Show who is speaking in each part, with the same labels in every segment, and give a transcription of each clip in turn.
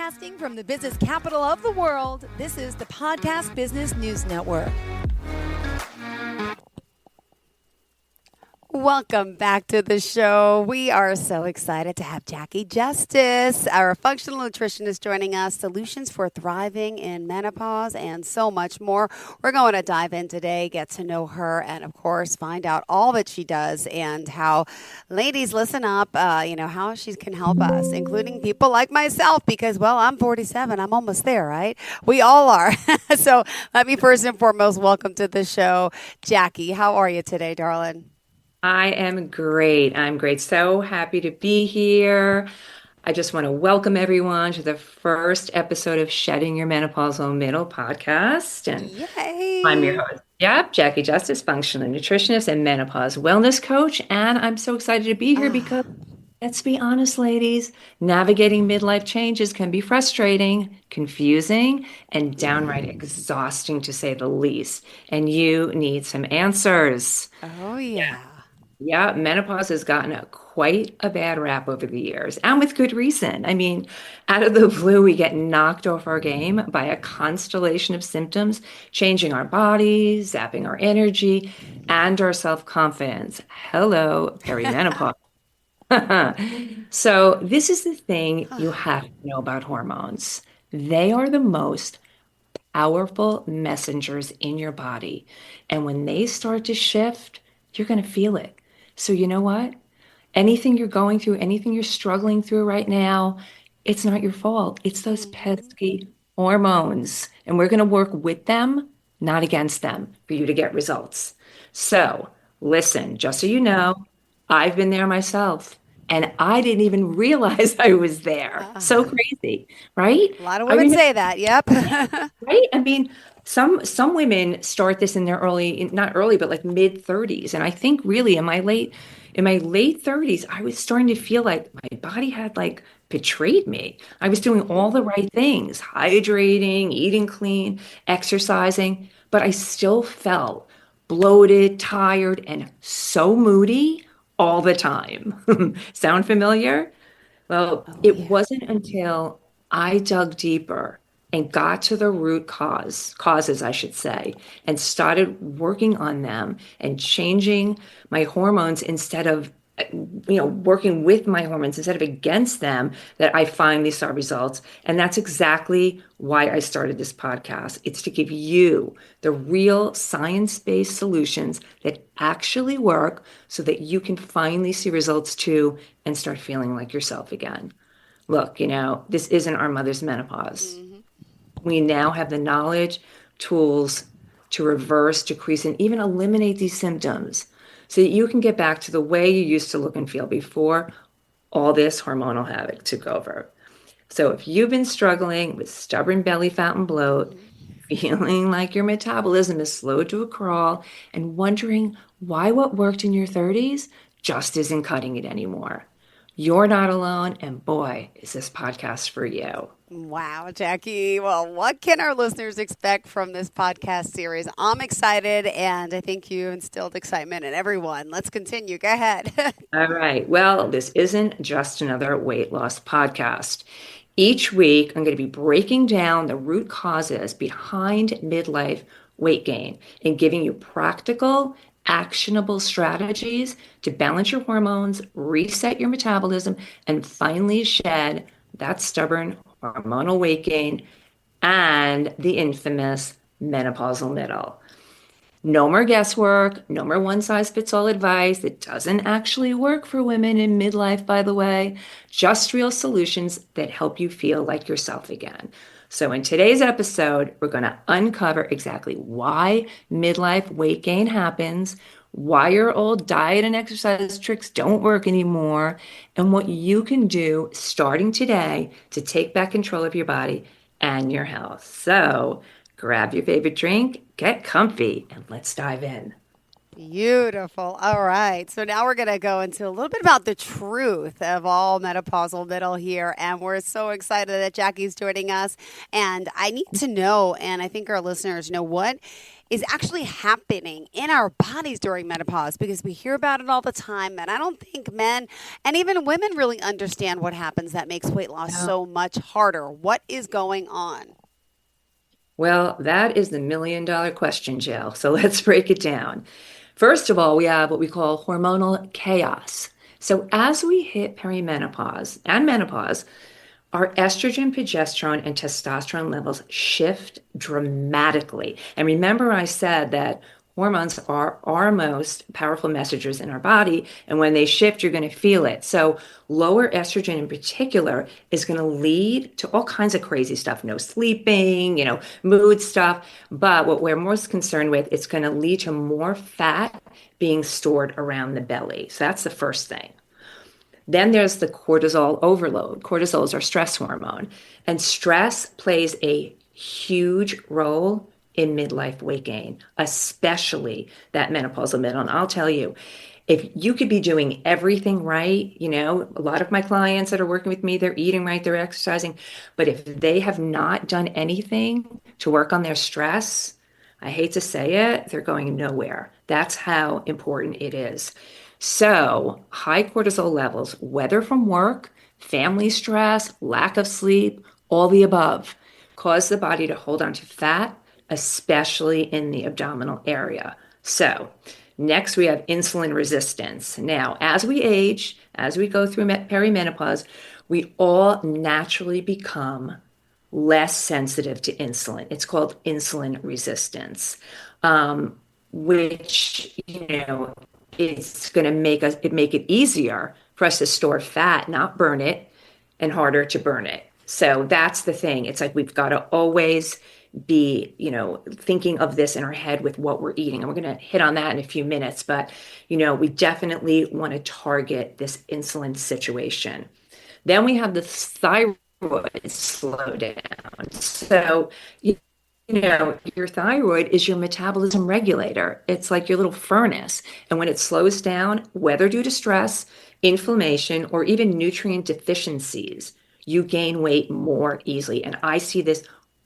Speaker 1: Broadcasting from the business capital of the world, this is the Podcast Business News Network. Welcome back to the show. We are so excited to have Jacqui Justice, our functional nutritionist, joining us. Solutions for thriving in menopause and so much more. We're going to dive in today, get to know her, and of course, find out all that she does and how, ladies, listen up, how she can help us, including people like myself, because, well, I'm 47. I'm almost there, right? We all are. So let me first and foremost welcome to the show, Jacqui. How are you today, darling?
Speaker 2: I am great. I'm great. So happy to be here. I just want to welcome everyone to the first episode of Shedding Your Menopausal Middle podcast. And
Speaker 1: Yay!
Speaker 2: I'm your host, Jacqui Justice, functional nutritionist and menopause wellness coach. And I'm so excited to be here because, let's be honest, ladies, navigating midlife changes can be frustrating, confusing, and downright exhausting, to say the least. And you need some answers.
Speaker 1: Oh, yeah.
Speaker 2: Yeah, menopause has gotten quite a bad rap over the years, and with good reason. I mean, out of the blue, we get knocked off our game by a constellation of symptoms, changing our bodies, zapping our energy, and our self-confidence. Hello, perimenopause. So this is the thing you have to know about hormones. They are the most powerful messengers in your body. And when they start to shift, you're going to feel it. So you know what? Anything you're going through, anything you're struggling through right now, it's not your fault. It's those pesky hormones. And we're going to work with them, not against them, for you to get results. So listen, just so you know, I've been there myself. And I didn't even realize I was there. So crazy, right?
Speaker 1: A lot of women say that. Yep.
Speaker 2: Right? I mean, some women start this in their not early, but like mid 30s. And I think really in my late 30s, I was starting to feel like my body had like betrayed me. I was doing all the right things, hydrating, eating clean, exercising, but I still felt bloated, tired, and so moody all the time. Sound familiar? Well, it wasn't until I dug deeper and got to the causes, I should say, and started working on them and changing my hormones instead of, working with my hormones instead of against them, that I finally saw results. And that's exactly why I started this podcast. It's to give you the real science-based solutions that actually work so that you can finally see results too and start feeling like yourself again. Look, this isn't our mother's menopause. We now have the knowledge, tools to reverse, decrease, and even eliminate these symptoms so that you can get back to the way you used to look and feel before all this hormonal havoc took over. So if you've been struggling with stubborn belly fat and bloat, feeling like your metabolism is slow to a crawl, and wondering why what worked in your 30s just isn't cutting it anymore, you're not alone, and boy, is this podcast for you.
Speaker 1: Wow, Jacqui. Well, what can our listeners expect from this podcast series? I'm excited, and I think you instilled excitement in everyone. Let's continue. Go ahead.
Speaker 2: All right. Well, this isn't just another weight loss podcast. Each week, I'm going to be breaking down the root causes behind midlife weight gain and giving you practical, actionable strategies to balance your hormones, reset your metabolism, and finally shed that stubborn hormonal weight gain and the infamous menopausal middle. No more guesswork, no more one-size-fits-all advice that doesn't actually work for women in midlife, by the way. Just real solutions that help you feel like yourself again. So in today's episode, we're going to uncover exactly why midlife weight gain happens, why your old diet and exercise tricks don't work anymore, and what you can do starting today to take back control of your body and your health. So grab your favorite drink, get comfy, and let's dive in.
Speaker 1: Beautiful. All right. So now we're going to go into a little bit about the truth of all menopausal middle here. And we're so excited that Jacqui's joining us. And I need to know, and I think our listeners know, what is actually happening in our bodies during menopause, because we hear about it all the time. And I don't think men and even women really understand what happens that makes weight loss
Speaker 2: Yeah.
Speaker 1: so much harder. What is going on?
Speaker 2: Well, that is the million dollar question, Jill. So let's break it down. First of all, we have what we call hormonal chaos. So as we hit perimenopause and menopause, our estrogen, progesterone, and testosterone levels shift dramatically. And remember, I said that hormones are our most powerful messengers in our body. And when they shift, you're going to feel it. So, lower estrogen in particular is going to lead to all kinds of crazy stuff, no sleeping, mood stuff. But what we're most concerned with, it's going to lead to more fat being stored around the belly. So, that's the first thing. Then there's the cortisol overload. Cortisol is our stress hormone, and stress plays a huge role in midlife weight gain, especially that menopausal middle. And I'll tell you, if you could be doing everything right, a lot of my clients that are working with me, they're eating right, they're exercising, but if they have not done anything to work on their stress, I hate to say it, they're going nowhere. That's how important it is. So, high cortisol levels, whether from work, family stress, lack of sleep, all the above, cause the body to hold on to fat, especially in the abdominal area. So, next we have insulin resistance. Now, as we age, as we go through perimenopause, we all naturally become less sensitive to insulin. It's called insulin resistance, which, it's going to make it easier for us to store fat, not burn it, and harder to burn it. So that's the thing. It's like we've got to always be, thinking of this in our head with what we're eating. And we're going to hit on that in a few minutes, but, we definitely want to target this insulin situation. Then we have the thyroid slow down. So, your thyroid is your metabolism regulator. It's like your little furnace. And when it slows down, whether due to stress, inflammation, or even nutrient deficiencies, you gain weight more easily. And I see this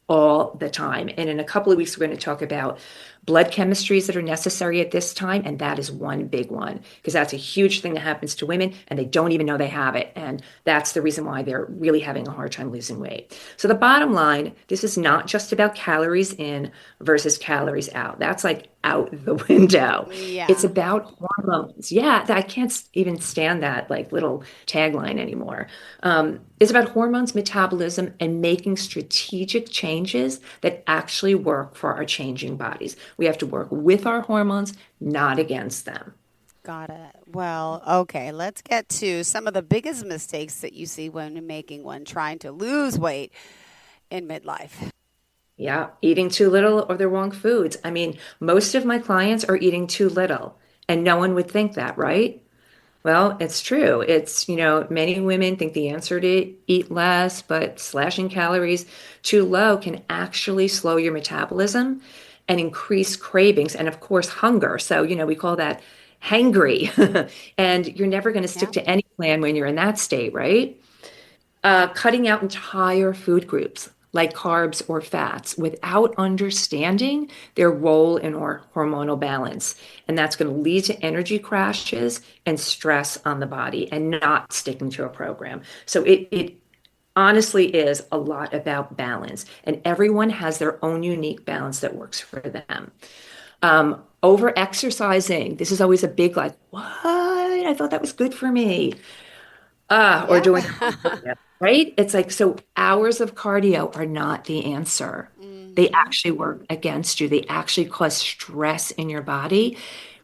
Speaker 2: all the time. And in a couple of weeks, we're going to talk about blood chemistries that are necessary at this time. And that is one big one, because that's a huge thing that happens to women and they don't even know they have it. And that's the reason why they're really having a hard time losing weight. So the bottom line, this is not just about calories in versus calories out. That's like out the window. It's
Speaker 1: Yeah.
Speaker 2: about hormones. Yeah, I can't even stand that like little tagline anymore. It's about hormones, metabolism, and making strategic changes that actually work for our changing bodies. We have to work with our hormones, not against them.
Speaker 1: Got it. Well, okay, let's get to some of the biggest mistakes that you see when making when trying to lose weight in midlife.
Speaker 2: Yeah, eating too little or the wrong foods. I mean, most of my clients are eating too little, and no one would think that, right? Well, it's true. Many women think the answer to eat less, but slashing calories too low can actually slow your metabolism and increase cravings and, of course, hunger. So, we call that hangry. And you're never going to stick
Speaker 1: Yeah.
Speaker 2: to any plan when you're in that state, right? Cutting out entire food groups like carbs or fats without understanding their role in our hormonal balance. And that's going to lead to energy crashes and stress on the body and not sticking to a program. So it honestly is a lot about balance. And everyone has their own unique balance that works for them. Over exercising, this is always a big like, what? I thought that was good for me. Or
Speaker 1: Yeah.
Speaker 2: doing cardio, right? It's like, so hours of cardio are not the answer. They
Speaker 1: Hmm.
Speaker 2: actually work against you. They actually cause stress in your body,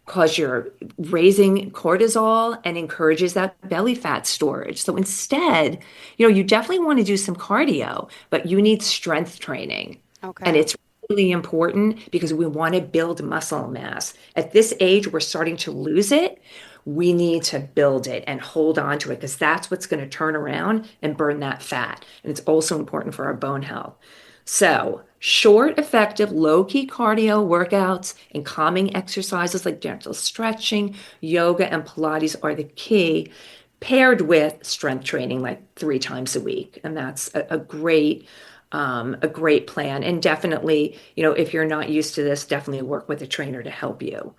Speaker 2: cause you're raising cortisol and encourages that belly fat storage. So instead, you definitely want to do some cardio, but you need strength training. And
Speaker 1: Okay.
Speaker 2: it's really important because we want to build muscle mass. At this age, we're starting to lose it. We need to build it and hold on to it because that's what's going to turn around and burn that fat. And it's also important for our bone health. So, short, effective, low key cardio workouts and calming exercises like gentle stretching, yoga, and Pilates are the key, paired with strength training like 3 times a week. And that's a great a great plan. And definitely, if you're not used to this, definitely work with a trainer to help you.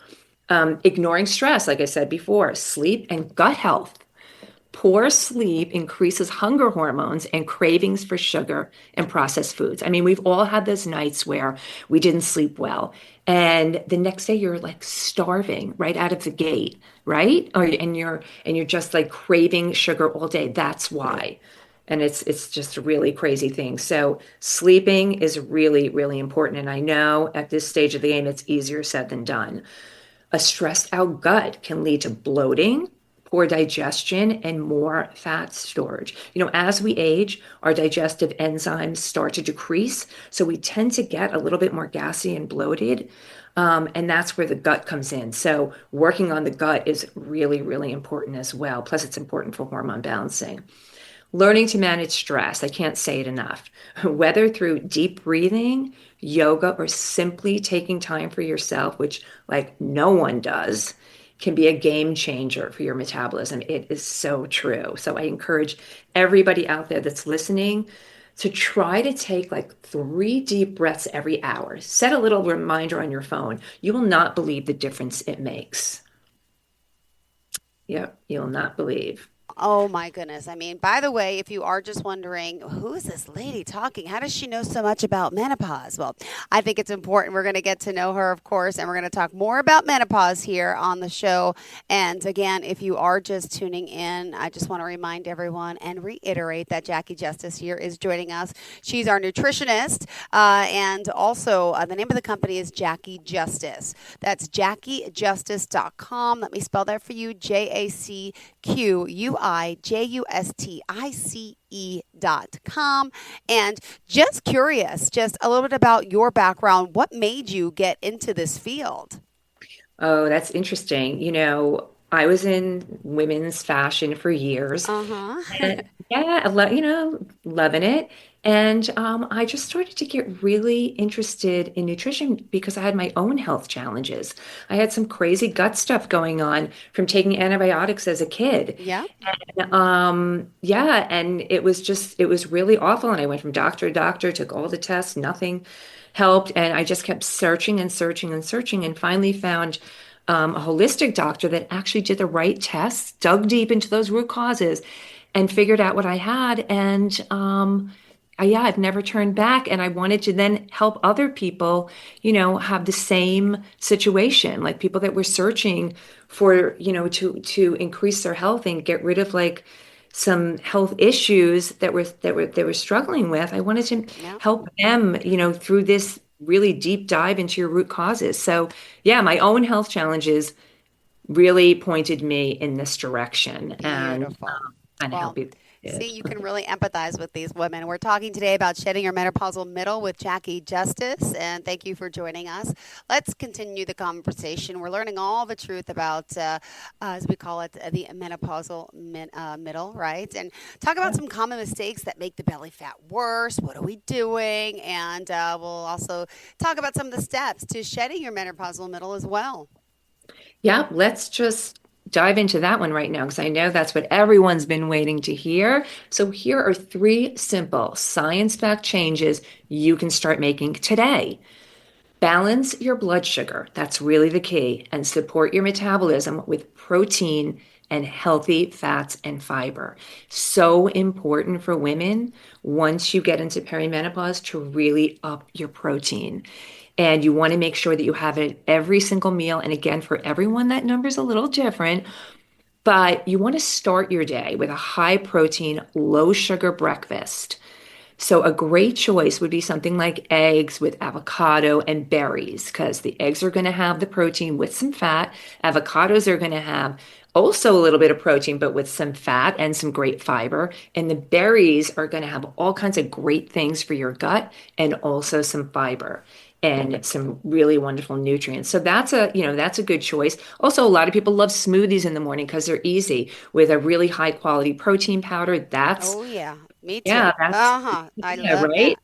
Speaker 2: Ignoring stress, like I said before, sleep and gut health. Poor sleep increases hunger hormones and cravings for sugar and processed foods. I mean, we've all had those nights where we didn't sleep well, and the next day you're like starving right out of the gate, right? And you're just like craving sugar all day. That's why. And it's just a really crazy thing. So sleeping is really, really important. And I know at this stage of the game, it's easier said than done. A stressed out gut can lead to bloating, poor digestion, and more fat storage. As we age, our digestive enzymes start to decrease. So we tend to get a little bit more gassy and bloated. And that's where the gut comes in. So working on the gut is really, really important as well. Plus, it's important for hormone balancing. Learning to manage stress, I can't say it enough. Whether through deep breathing, yoga, or simply taking time for yourself, which like no one does, can be a game changer for your metabolism. It is so true. So I encourage everybody out there that's listening to try to take like 3 deep breaths every hour. Set a little reminder on your phone. You will not believe the difference it makes. Yep, you'll not believe.
Speaker 1: Oh my goodness. I mean, by the way, if you are just wondering, who is this lady talking? How does she know so much about menopause? Well, I think it's important. We're going to get to know her, of course, and we're going to talk more about menopause here on the show. And again, if you are just tuning in, I just want to remind everyone and reiterate that Jackie Justice here is joining us. She's our nutritionist, and also the name of the company is Jackie Justice. That's JackieJustice.com. Let me spell that for you: JACQUIJUSTICE.com. And just curious, just a little bit about your background. What made you get into this field?
Speaker 2: Oh, that's interesting. I was in women's fashion for years.
Speaker 1: Uh huh.
Speaker 2: And yeah, loving it. And I just started to get really interested in nutrition because I had my own health challenges. I had some crazy gut stuff going on from taking antibiotics as a kid.
Speaker 1: Yeah.
Speaker 2: Yeah, and it was really awful. And I went from doctor to doctor, took all the tests, nothing helped. And I just kept searching and searching and searching and finally found a holistic doctor that actually did the right tests, dug deep into those root causes, and figured out what I had. And yeah, I've never turned back. And I wanted to then help other people, have the same situation, like people that were searching for, to increase their health and get rid of like some health issues that were struggling with. I wanted to
Speaker 1: Yeah.
Speaker 2: help them, through this really deep dive into your root causes. So yeah, my own health challenges really pointed me in this direction, and
Speaker 1: Beautiful.
Speaker 2: and
Speaker 1: Well,
Speaker 2: help you.
Speaker 1: see, you can really empathize with these women. We're talking today about shedding your menopausal middle with Jackie Justice, and thank you for joining us. Let's continue the conversation. We're learning all the truth about, as we call it, the middle, right? And talk about some common mistakes that make the belly fat worse. What are we doing? And we'll also talk about some of the steps to shedding your menopausal middle as well.
Speaker 2: Yeah, let's just dive into that one right now because I know that's what everyone's been waiting to hear. So here are 3 simple science-backed changes you can start making today. Balance your blood sugar. That's really the key. And support your metabolism with protein and healthy fats and fiber. So important for women once you get into perimenopause to really up your protein. And you want to make sure that you have it every single meal. And again, for everyone, that number's a little different, but you want to start your day with a high protein, low sugar breakfast. So a great choice would be something like eggs with avocado and berries, because the eggs are going to have the protein with some fat. Avocados are going to have also a little bit of protein, but with some fat and some great fiber. And the berries are going to have all kinds of great things for your gut and also some fiber and some really wonderful nutrients. So that's a good choice. Also, a lot of people love smoothies in the morning because they're easy with a really high quality protein powder. That's
Speaker 1: Oh, yeah, me
Speaker 2: yeah,
Speaker 1: too.
Speaker 2: that's
Speaker 1: Uh huh. I
Speaker 2: yeah,
Speaker 1: love that.
Speaker 2: right.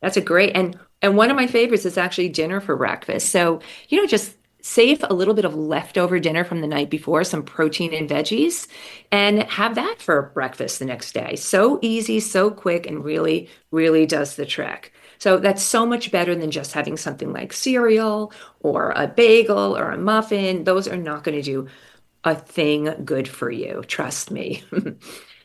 Speaker 2: That's a great and one of my favorites is actually dinner for breakfast. So, just save a little bit of leftover dinner from the night before, some protein and veggies, and have that for breakfast the next day. So easy, so quick, and really, really does the trick. So that's so much better than just having something like cereal or a bagel or a muffin. Those are not going to do a thing good for you. Trust me.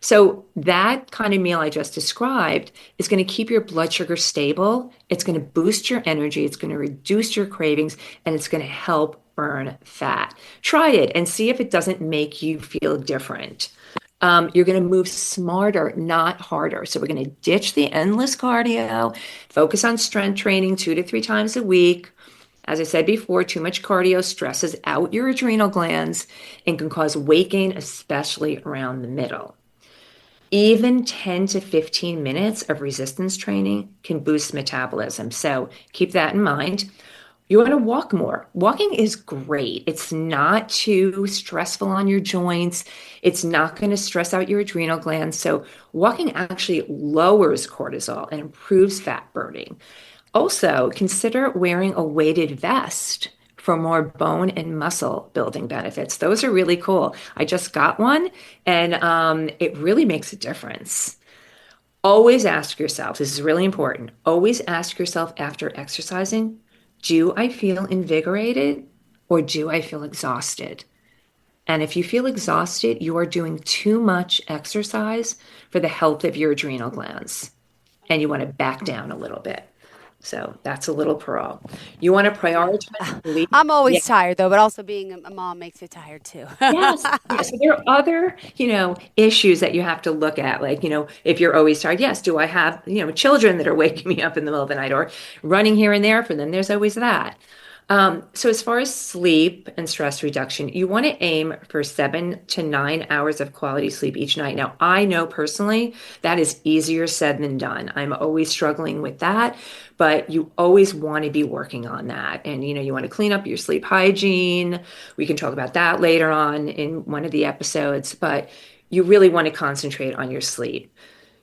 Speaker 2: So that kind of meal I just described is going to keep your blood sugar stable. It's going to boost your energy. It's going to reduce your cravings, and it's going to help burn fat. Try it and see if it doesn't make you feel different. You're going to move smarter, not harder. So we're going to ditch the endless cardio, focus on strength training 2 to 3 times a week. As I said before, too much cardio stresses out your adrenal glands and can cause weight gain, especially around the middle. Even 10 to 15 minutes of resistance training can boost metabolism. So keep that in mind. You want to walk more. Walking is great. It's not too stressful on your joints. It's not going to stress out your adrenal glands. So walking actually lowers cortisol and improves fat burning. Also, consider wearing a weighted vest for more bone and muscle building benefits. Those are really cool. I just got one, and it really makes a difference. Always ask yourself, this is really important. Always ask yourself after exercising, do I feel invigorated or do I feel exhausted? And if you feel exhausted, you are doing too much exercise for the health of your adrenal glands, and you want to back down a little bit. So that's a little pro. You want to
Speaker 1: Yeah.
Speaker 2: prioritize sleep.
Speaker 1: I'm
Speaker 2: Yeah.
Speaker 1: always tired though, but also being a mom makes me tired too.
Speaker 2: Yes. Yes. So there are other, issues that you have to look at. Like, if you're always tired, yes, do I have, children that are waking me up in the middle of the night or running here and there for them? There's always that. So as far as sleep and stress reduction, you want to aim for 7 to 9 hours of quality sleep each night. Now, I know personally that is easier said than done. I'm always struggling with that, but you always want to be working on that. And, you want to clean up your sleep hygiene. We can talk about that later on in one of the episodes, but you really want to concentrate on your sleep.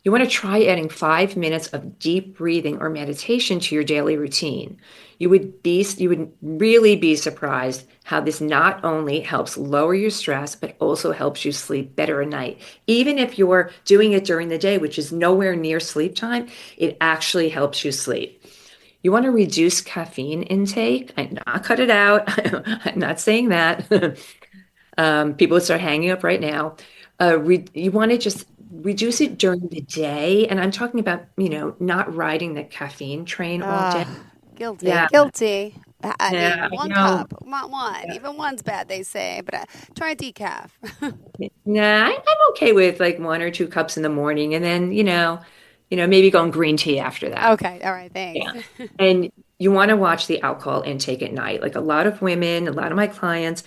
Speaker 2: You want to try adding 5 minutes of deep breathing or meditation to your daily routine. You would really be surprised how this not only helps lower your stress, but also helps you sleep better at night. Even if you're doing it during the day, which is nowhere near sleep time, it actually helps you sleep. You want to reduce caffeine intake. I not cut it out. I'm not saying that. People would start hanging up right now. You want to just reduce it during the day. And I'm talking about, not riding the caffeine train all day.
Speaker 1: Guilty,
Speaker 2: Yeah,
Speaker 1: guilty. I
Speaker 2: yeah,
Speaker 1: mean, one cup, not one. Even one's bad, they say, but try decaf.
Speaker 2: nah, I'm okay with like 1 or 2 cups in the morning and then, maybe going green tea after that.
Speaker 1: Okay, all right, thanks.
Speaker 2: Yeah. And you want to watch the alcohol intake at night. Like a lot of women, a lot of my clients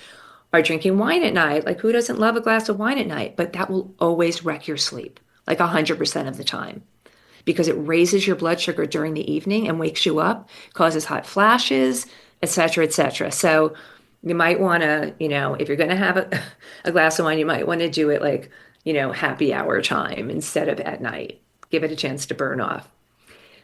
Speaker 2: are drinking wine at night. Like who doesn't love a glass of wine at night? But that will always wreck your sleep, like 100% of the time, because it raises your blood sugar during the evening and wakes you up, causes hot flashes, et cetera, et cetera. So you might want to, if you're going to have a glass of wine, you might want to do it like, happy hour time instead of at night. Give it a chance to burn off.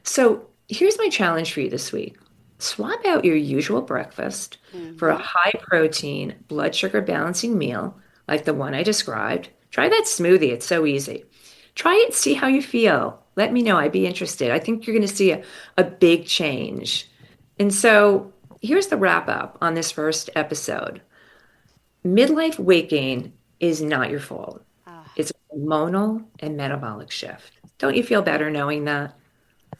Speaker 2: So here's my challenge for you this week. Swap out your usual breakfast for a
Speaker 1: Hmm.
Speaker 2: high protein, blood sugar balancing meal like the one I described. Try that smoothie. It's so easy. Try it, see how you feel. Let me know. I'd be interested. I think you're going to see a big change. And so here's the wrap up on this first episode. Midlife weight gain is not your fault.
Speaker 1: Ah.
Speaker 2: It's a hormonal and metabolic shift. Don't you feel better knowing that?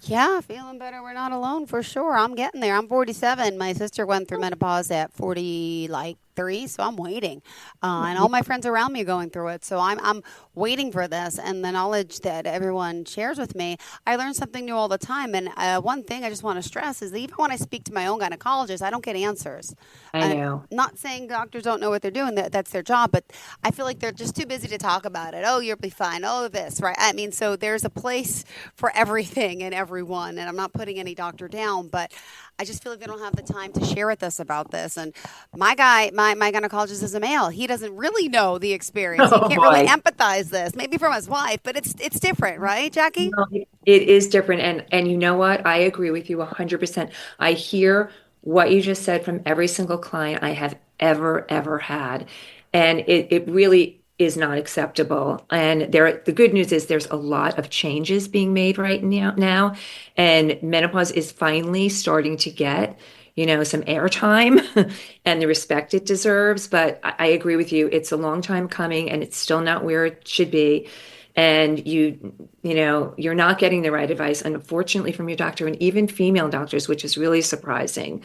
Speaker 1: Yeah, feeling better. We're not alone for sure. I'm getting there. I'm 47. My sister went through menopause at 40, like three, so I'm waiting. And all my friends around me are going through it, so I'm waiting for this. And the knowledge that everyone shares with me, I learn something new all the time. And one thing I just want to stress is that even when I speak to my own gynecologist, I don't get answers.
Speaker 2: I know.
Speaker 1: Not saying doctors don't know what they're doing, that's their job, but I feel like they're just too busy to talk about it. Oh, you'll be fine. Oh, this, right? I mean, so there's a place for everything and everyone, and I'm not putting any doctor down, but I just feel like they don't have the time to share with us about this. And my gynecologist is a male. He doesn't really know the experience. He
Speaker 2: Oh
Speaker 1: can't really
Speaker 2: boy.
Speaker 1: empathize this, maybe from his wife, but it's different, right, Jackie?
Speaker 2: No, it is different. And you know what? I agree with you 100%. I hear what you just said from every single client I have ever had. And it really is not acceptable. And the good news is there's a lot of changes being made right now, and menopause is finally starting to get, some airtime and the respect it deserves. But I agree with you. It's a long time coming and it's still not where it should be. And you're not getting the right advice, unfortunately, from your doctor, and even female doctors, which is really surprising.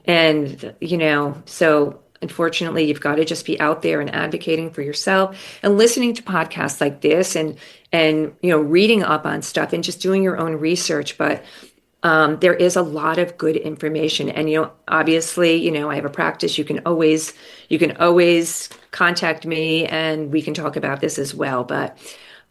Speaker 2: And, so unfortunately, you've got to just be out there and advocating for yourself and listening to podcasts like this and reading up on stuff and just doing your own research. But there is a lot of good information. And, obviously, I have a practice. You can always contact me and we can talk about this as well. But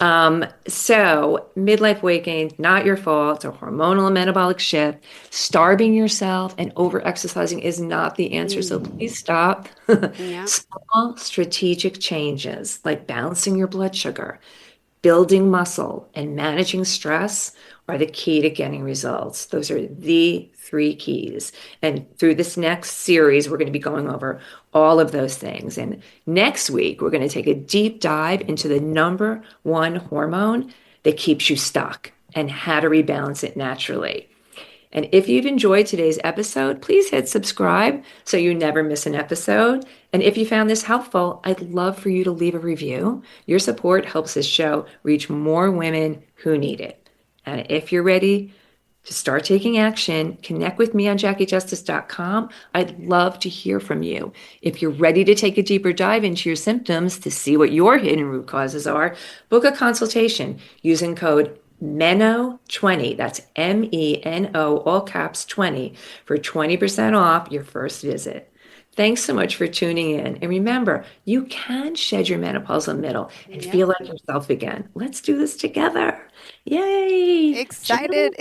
Speaker 2: so midlife weight gain, not your fault. It's a hormonal and metabolic shift. Starving yourself and over exercising is not the answer. So please stop.
Speaker 1: Yeah.
Speaker 2: Small strategic changes like balancing your blood sugar, building muscle, and managing stress are the key to getting results. Those are the 3 keys. And through this next series, we're going to be going over all of those things. And next week, we're going to take a deep dive into the number 1 hormone that keeps you stuck and how to rebalance it naturally. And if you've enjoyed today's episode, please hit subscribe so you never miss an episode. And if you found this helpful, I'd love for you to leave a review. Your support helps this show reach more women who need it. And if you're ready to start taking action, connect with me on JacquiJustice.com. I'd love to hear from you. If you're ready to take a deeper dive into your symptoms to see what your hidden root causes are, book a consultation using code MENO20, that's MENO, all caps 20, for 20% off your first visit. Thanks so much for tuning in. And remember, you can shed your menopausal middle and feel like yourself again. Let's do this together. Yay.
Speaker 1: Excited.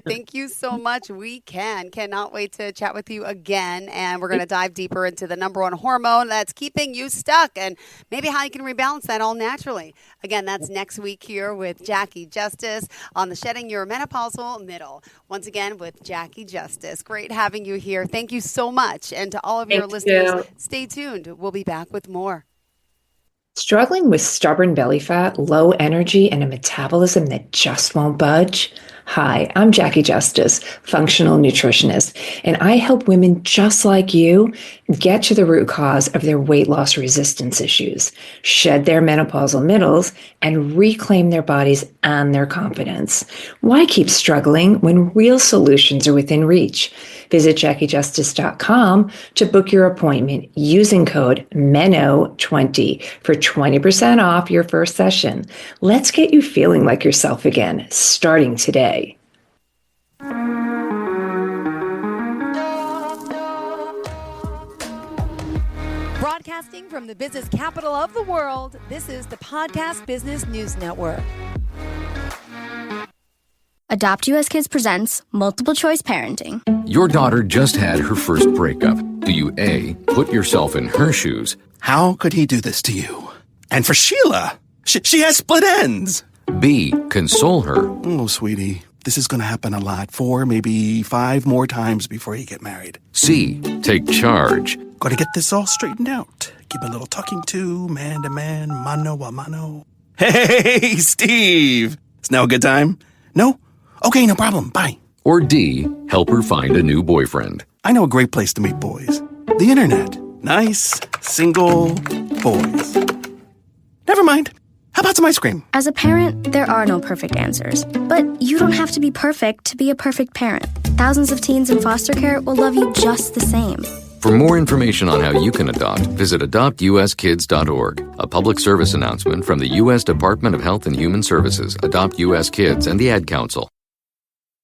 Speaker 1: Thank you so much. We cannot wait to chat with you again. And we're going to dive deeper into the number 1 hormone that's keeping you stuck and maybe how you can rebalance that all naturally. Again, that's next week here with Jacqui Justice on the Shedding Your Menopausal Middle. Once again with Jacqui Justice. Great having you here. Thank you so much. And to all of your listeners, stay tuned. We'll be back with more.
Speaker 2: Struggling with stubborn belly fat, low energy, and a metabolism that just won't budge? Hi, I'm Jacqui Justice, functional nutritionist, and I help women just like you get to the root cause of their weight loss resistance issues, shed their menopausal middles, and reclaim their bodies and their confidence. Why keep struggling when real solutions are within reach? Visit JacquiJustice.com to book your appointment using code MENO20 for 20% off your first session. Let's get you feeling like yourself again, starting today.
Speaker 3: Broadcasting from the business capital of the world, this is the Podcast Business News Network.
Speaker 4: Adopt US Kids presents Multiple Choice Parenting.
Speaker 5: Your daughter just had her first breakup. Do you A, put yourself in her shoes?
Speaker 6: How could he do this to you? And for Sheila, she has split ends.
Speaker 5: B, console her?
Speaker 6: Oh, sweetie, this is going to happen a lot. 4, maybe 5 more times before you get married.
Speaker 5: C, take charge?
Speaker 6: Got to get this all straightened out. Give a little talking to, man to man, mano a mano. Hey, Steve! Is now a good time? No? Okay, no problem. Bye.
Speaker 5: Or D, help her find a new boyfriend?
Speaker 6: I know a great place to meet boys. The internet. Nice, single boys. Never mind. How about some ice cream?
Speaker 4: As a parent, there are no perfect answers. But you don't have to be perfect to be a perfect parent. Thousands of teens in foster care will love you just the same.
Speaker 5: For more information on how you can adopt, visit adoptuskids.org. A public service announcement from the U.S. Department of Health and Human Services, Adopt U.S. Kids, and the Ad Council.